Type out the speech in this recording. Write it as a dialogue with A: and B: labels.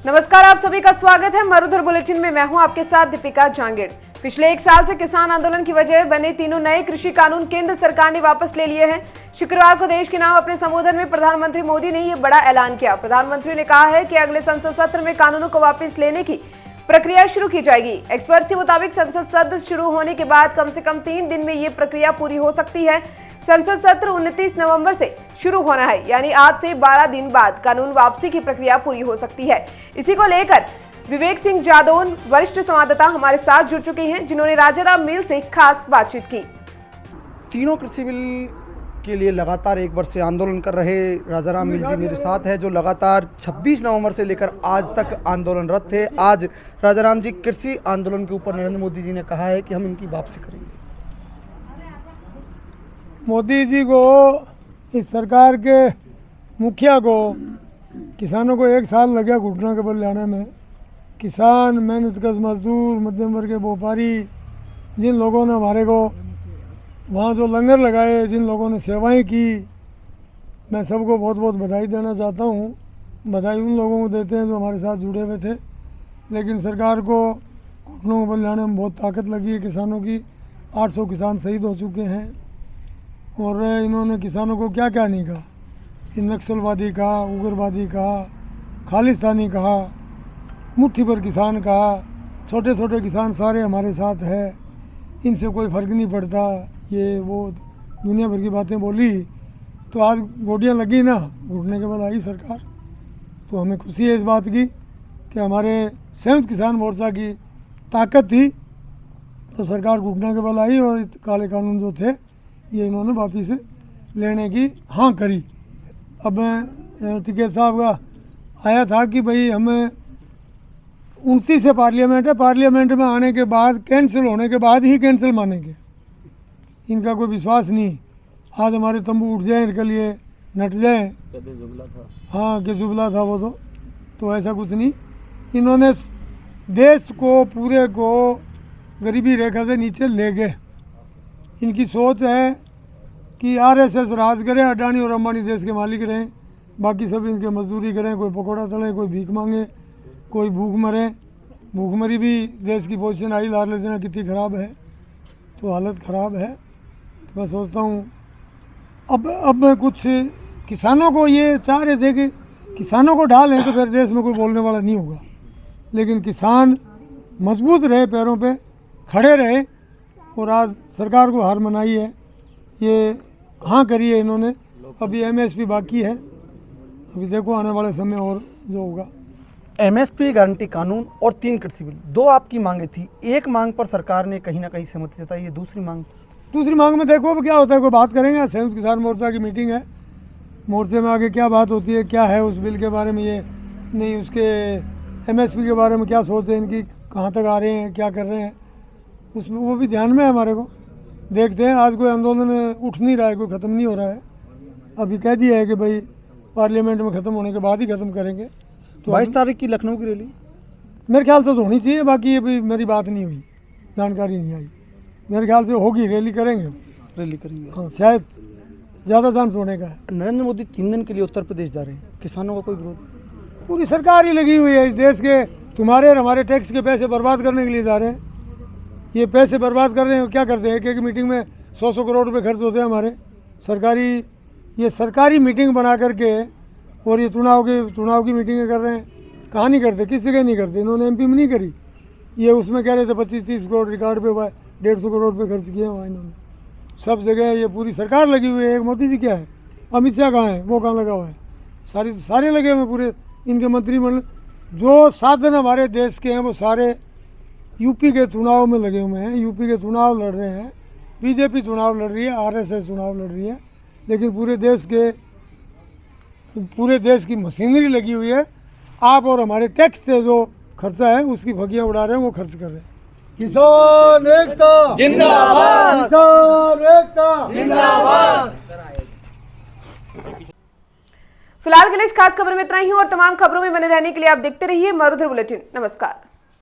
A: नमस्कार, आप सभी का स्वागत है मरुधर बुलेटिन में। मैं हूं आपके साथ दीपिका जांगिड़। पिछले एक साल से किसान आंदोलन की वजह बने तीनों नए कृषि कानून केंद्र सरकार ने वापस ले लिए हैं। शुक्रवार को देश के नाम अपने संबोधन में प्रधानमंत्री मोदी ने यह बड़ा ऐलान किया। प्रधानमंत्री ने कहा है कि अगले संसद सत्र में कानूनों को वापस लेने की प्रक्रिया शुरू की जाएगी। एक्सपर्ट्स के मुताबिक संसद सत्र शुरू होने के बाद कम से कम 3 दिन में ये प्रक्रिया पूरी हो सकती है। संसद सत्र 29 नवंबर से शुरू होना है, यानी आज से 12 दिन बाद कानून वापसी की प्रक्रिया पूरी हो सकती है। इसी को लेकर विवेक सिंह जादौन वरिष्ठ संवाददाता हमारे साथ जुड़ चुके हैं, जिन्होंने राजाराम मील से खास बातचीत की।
B: तीनों कृषि बिल के लिए लगातार 1 वर्ष से आंदोलन कर रहे राजाराम मील जी मेरे साथ है, जो लगातार 26 नवंबर से लेकर आज तक आंदोलनरत थे। आज राजाराम जी, कृषि आंदोलन के ऊपर नरेंद्र मोदी जी ने कहा है कि हम इनकी वापसी करेंगे।
C: मोदी जी को, इस सरकार के मुखिया को, किसानों को 1 साल लग गया घुटना के बल लाने में। किसान, मेहनतकश मजदूर, मध्यम वर्ग के व्यापारी, जिन लोगों ने हमारे को वहाँ जो लंगर लगाए, जिन लोगों ने सेवाएं की, मैं सबको बहुत बहुत बधाई देना चाहता हूँ। बधाई उन लोगों को देते हैं जो हमारे साथ जुड़े हुए थे। लेकिन सरकार को घुटनों के बल लाने में बहुत ताकत लगी है किसानों की। 800 किसान शहीद हो चुके हैं और इन्होंने किसानों को क्या क्या नहीं कहा। नक्सलवादी कहा, उग्रवादी कहा, खालिस्तानी कहा, मुट्ठी भर किसान कहा। छोटे छोटे किसान सारे हमारे साथ है, इनसे कोई फ़र्क नहीं पड़ता, ये वो दुनिया भर की बातें बोली। तो आज गोटियाँ लगी ना, घुटने के बाद आई सरकार। तो हमें खुशी है इस बात की कि हमारे संयुक्त किसान मोर्चा की ताकत थी तो सरकार घुटने के बल आई और काले कानून जो थे ये इन्होंने वापिस लेने की हाँ करी। अब टिकैत साहब का आया था कि भाई हमें 29 से पार्लियामेंट है, पार्लियामेंट में आने के बाद कैंसिल होने के बाद ही कैंसिल मानेंगे। इनका कोई विश्वास नहीं। आज हमारे तंबू उठ जाए, इनके लिए नट जाए। हाँ कि जुबला था वो तो ऐसा कुछ नहीं। इन्होंने देश को पूरे को गरीबी रेखा से नीचे ले गए। इनकी सोच है कि आरएसएस राज करे, अडानी और अंबानी देश के मालिक रहें, बाकी सब इनके मजदूरी करें, कोई पकौड़ा तले, कोई भीख मांगे, कोई भूख मरे। भूखमरी भी देश की पोजीशन आई, लार लेना कितनी ख़राब है, तो हालत ख़राब है। तो मैं सोचता हूँ अब कुछ किसानों को ये चाह रहे थे कि किसानों को ढालें तो फिर देश में कोई बोलने वाला नहीं होगा। लेकिन किसान मजबूत रहे, पैरों पे खड़े रहे और आज सरकार को हार मनाई है, ये हाँ करी है इन्होंने। अभी एमएसपी बाकी है, अभी देखो आने वाले समय और जो होगा।
B: एमएसपी गारंटी कानून और 3 कृषि बिल, 2 आपकी मांगे थी। एक मांग पर सरकार ने कहीं ना कहीं सहमति जताई है, दूसरी मांग में देखो अब क्या होता है, कोई बात करेंगे। संयुक्त किसान मोर्चा की मीटिंग है, मोर्चे में आगे क्या बात होती है, क्या है उस बिल के बारे में, ये नहीं उसके एमएसपी के बारे में क्या सोच है इनकी, कहाँ तक आ रहे हैं, क्या कर रहे हैं, उसमें वो भी ध्यान में है हमारे को। देखते हैं, आज कोई आंदोलन उठ नहीं रहा है, कोई ख़त्म नहीं हो रहा है। अभी कह दिया है कि भाई पार्लियामेंट में ख़त्म होने के बाद ही ख़त्म करेंगे। तो
C: 22 तारीख की लखनऊ की रैली
B: मेरे ख्याल से तो होनी चाहिए, बाकी अभी मेरी बात नहीं हुई, जानकारी नहीं आई। मेरे ख्याल से होगी, रैली करेंगे। हाँ, शायद ज़्यादा चांस होने का है।
C: नरेंद्र मोदी 3 दिन के लिए उत्तर प्रदेश जा रहे हैं, किसानों का कोई विरोध?
B: पूरी सरकार ही लगी हुई है इस देश के, तुम्हारे और हमारे टैक्स के पैसे बर्बाद करने के लिए जा रहे हैं। ये पैसे बर्बाद कर रहे हैं, क्या करते हैं, एक मीटिंग में 100 करोड़ रुपए खर्च होते हैं हमारे सरकारी। ये सरकारी मीटिंग बना करके और ये चुनाव की मीटिंगें कर रहे हैं। कहाँ नहीं करते, किस जगह नहीं करते। इन्होंने एमपी में नहीं करी, ये उसमें कह रहे थे 25-30 करोड़ रिकॉर्ड पे हुआ है, 150 करोड़ रुपये खर्च किए हुआ इन्होंने। सब जगह ये पूरी सरकार लगी हुई है। एक मोदी जी क्या है, अमित शाह कहाँ है, वो कहाँ लगा हुआ है, सारे लगे हुए हैं पूरे इनके मंत्रिमंडल। जो साधन हमारे देश के हैं वो सारे यूपी के चुनाव में लगे हुए हैं। यूपी के चुनाव लड़ रहे हैं, बीजेपी चुनाव लड़ रही है, आरएसएस चुनाव लड़ रही है। लेकिन पूरे देश की मशीनरी लगी हुई है। आप और हमारे टैक्स से जो खर्चा है उसकी भगियाँ उड़ा रहे हैं, वो खर्च कर रहे हैं।
C: किसान एकता जिंदाबाद, किसान एकता जिंदाबाद।
A: फिलहाल के लिए इस खास खबर में इतना ही और तमाम खबरों में बने रहने के लिए आप देखते रहिए मरुधर बुलेटिन। नमस्कार।